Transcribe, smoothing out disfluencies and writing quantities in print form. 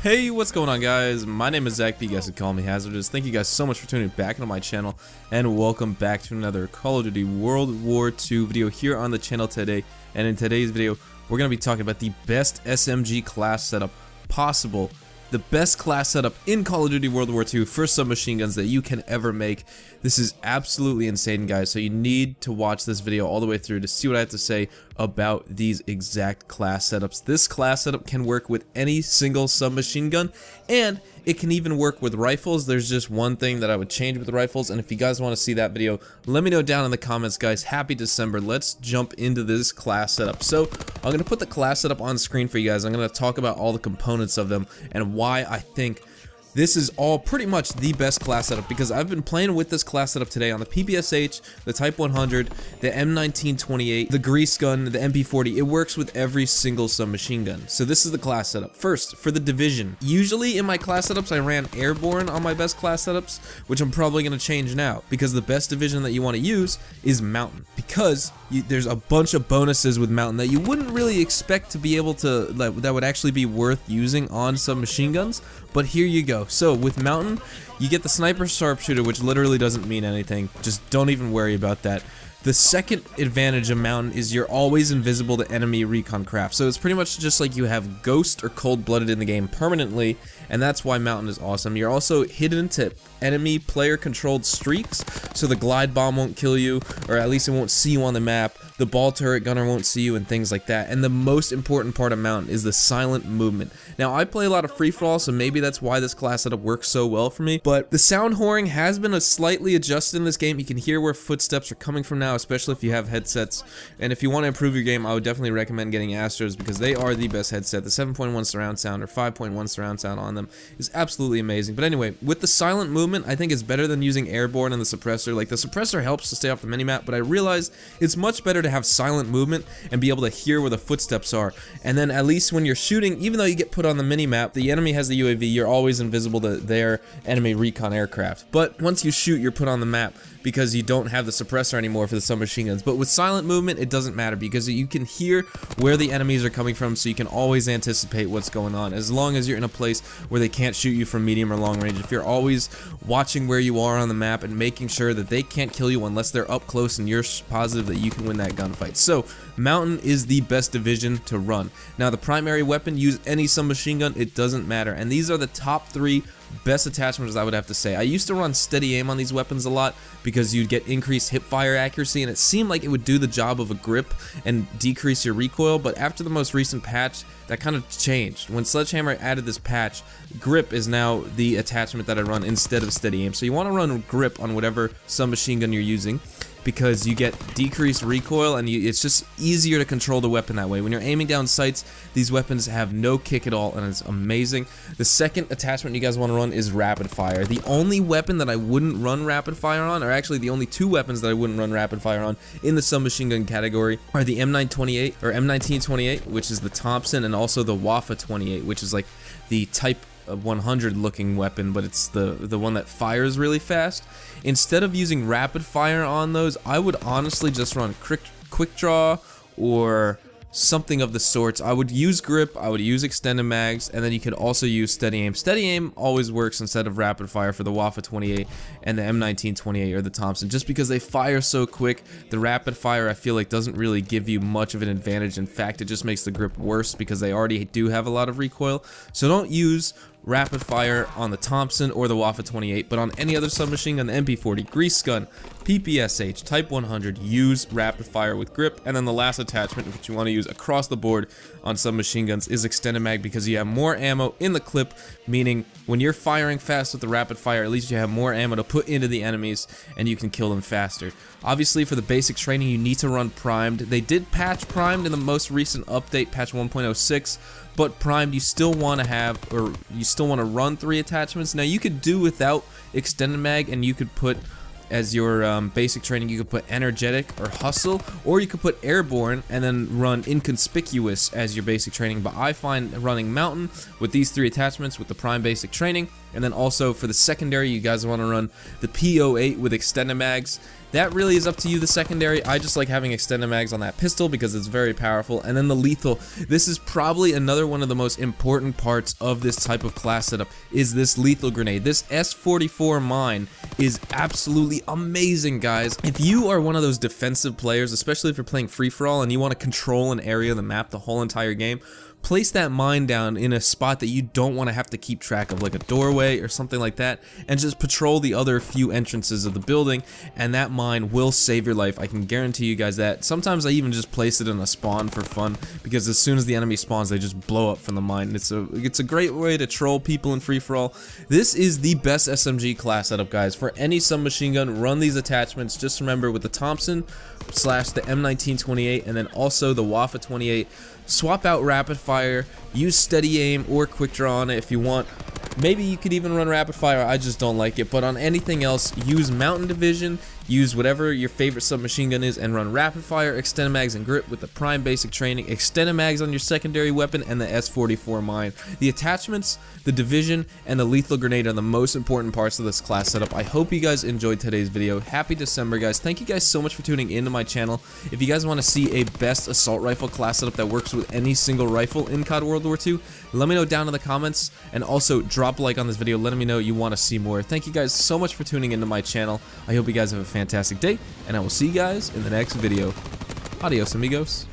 Hey, what's going on, guys? My name is Zach, but you guys can call me Hazardous. Thank you guys so much for tuning back into my channel, and welcome back to another Call of Duty World War II video here on the channel today. And in today's video, we're going to be talking about the best SMG class setup possible. The best class setup in Call of Duty World War II for submachine guns that you can ever make. This is absolutely insane, guys, so you need to watch this video all the way through to see what I have to say about these exact class setups. This class setup can work with any single submachine gun, and it can even work with rifles. There's just one thing that I would change with the rifles, and if you guys want to see that video, let me know down in the comments, guys. Happy December. Let's jump into this class setup. So I'm going to put the class setup on screen for you guys. I'm going to talk about all the components of them and why I think this is all pretty much the best class setup, because I've been playing with this class setup today on the PPSH, the Type 100, the M1928, the grease gun, the MP40. It works with every single submachine gun. So this is the class setup. First, for the division. Usually in my class setups, I ran airborne on my best class setups, which I'm probably going to change now, because the best division that you want to use is mountain, because there's a bunch of bonuses with mountain that you wouldn't really expect to be able to, that would actually be worth using on submachine guns, but here you go. So with mountain, you get the sniper sharpshooter, which literally doesn't mean anything. Just don't even worry about that. The second advantage of mountain is you're always invisible to enemy recon craft. So it's pretty much just like you have ghost or cold-blooded in the game permanently, and that's why mountain is awesome. You're also hidden to enemy player-controlled streaks, so the glide bomb won't kill you, or at least it won't see you on the map. The ball turret gunner won't see you, and things like that. And the most important part of mountain is the silent movement. Now, I play a lot of free-for-all, so maybe that's why this class setup works so well for me, but the sound whoring has been slightly adjusted in this game. You can hear where footsteps are coming from now, especially if you have headsets. And if you want to improve your game, I would definitely recommend getting Astros, because they are the best headset. The 7.1 surround sound or 5.1 surround sound on them is absolutely amazing. But anyway, with the silent movement, I think it's better than using airborne and the suppressor. Like, the suppressor helps to stay off the minimap, but I realize it's much better to have silent movement and be able to hear where the footsteps are. And then at least when you're shooting, even though you get put on the minimap, the enemy has the UAV, you're always invisible to their enemy recon aircraft. But once you shoot, you're put on the map, because you don't have the suppressor anymore for the submachine guns. But with silent movement, it doesn't matter, because you can hear where the enemies are coming from, so you can always anticipate what's going on, as long as you're in a place where they can't shoot you from medium or long range. If you're always watching where you are on the map and making sure that they can't kill you unless they're up close and you're positive that you can win that gunfight. So mountain is the best division to run. Now, the primary weapon, use any submachine gun, it doesn't matter. And these are the top 3 best attachments, I would have to say. I used to run steady aim on these weapons a lot, because you'd get increased hip fire accuracy, and it seemed like it would do the job of a grip and decrease your recoil. But after the most recent patch, that kind of changed. When Sledgehammer added this patch, grip is now the attachment that I run instead of steady aim. So you want to run grip on whatever submachine gun you're using, because you get decreased recoil, and it's just easier to control the weapon that way. When you're aiming down sights, these weapons have no kick at all, and it's amazing. The second attachment you guys want to run is rapid fire. The only weapon that I wouldn't run rapid fire on, or actually the only 2 weapons that I wouldn't run rapid fire on in the submachine gun category, are the M928 or M1928, which is the Thompson, and also the WW2, which is like the Type 100 looking weapon, but it's the one that fires really fast. Instead of using rapid fire on those, I would honestly just run quick draw or something of the sorts. I would use grip, I would use extended mags, and then you could also use steady aim. Steady aim always works instead of rapid fire for the WW2 and the M1928 or the Thompson, just because they fire so quick. The rapid fire, I feel like, doesn't really give you much of an advantage. In fact, it just makes the grip worse, because they already do have a lot of recoil. So don't use rapid fire on the Thompson or the WW2, but on any other submachine gun, the MP40, grease gun, PPSH, Type 100, use rapid fire with grip. And then the last attachment, which you want to use across the board on submachine guns, is extended mag, because you have more ammo in the clip, meaning when you're firing fast with the rapid fire, at least you have more ammo to put into the enemies, and you can kill them faster. Obviously, for the basic training, you need to run primed. They did patch primed in the most recent update, patch 1.06, but primed, you still want to have, or you still want to run 3 attachments. Now, you could do without extended mag, and you could put as your basic training, you could put energetic or hustle, or you could put airborne and then run inconspicuous as your basic training. But I find running mountain with these 3 attachments with the prime basic training, and then also for the secondary, you guys want to run the P08 with extended mags. That really is up to you, the secondary. I just like having extended mags on that pistol because it's very powerful. And then the lethal, this is probably another one of the most important parts of this type of class setup, is this lethal grenade. This S44 mine is absolutely amazing, guys. If you are one of those defensive players, especially if you're playing free-for-all and you want to control an area of the map the whole entire game, place that mine down in a spot that you don't want to have to keep track of, like a doorway or something like that, and just patrol the other few entrances of the building, and that mine will save your life. I can guarantee you guys that. Sometimes I even just place it in a spawn for fun, because as soon as the enemy spawns, they just blow up from the mine. It's a great way to troll people in free-for-all. This is the best SMG class setup, guys. For any submachine gun, run these attachments. Just remember, with the Thompson / the M1928 and then also the Wafa 28, swap out rapid fire, use steady aim or quick draw on it if you want. Maybe you could even run rapid fire, I just don't like it. But on anything else, use mountain division, use whatever your favorite submachine gun is, and run rapid fire, extended mags, and grip with the prime basic training, extended mags on your secondary weapon, and the S44 mine. The attachments, the division, and the lethal grenade are the most important parts of this class setup. I hope you guys enjoyed today's video. Happy December, guys. Thank you guys so much for tuning into my channel. If you guys want to see a best assault rifle class setup that works with any single rifle in COD World War II, let me know down in the comments, and also drop a like on this video letting me know you want to see more. Thank you guys so much for tuning into my channel. I hope you guys have a fantastic day, and I will see you guys in the next video. Adios, amigos.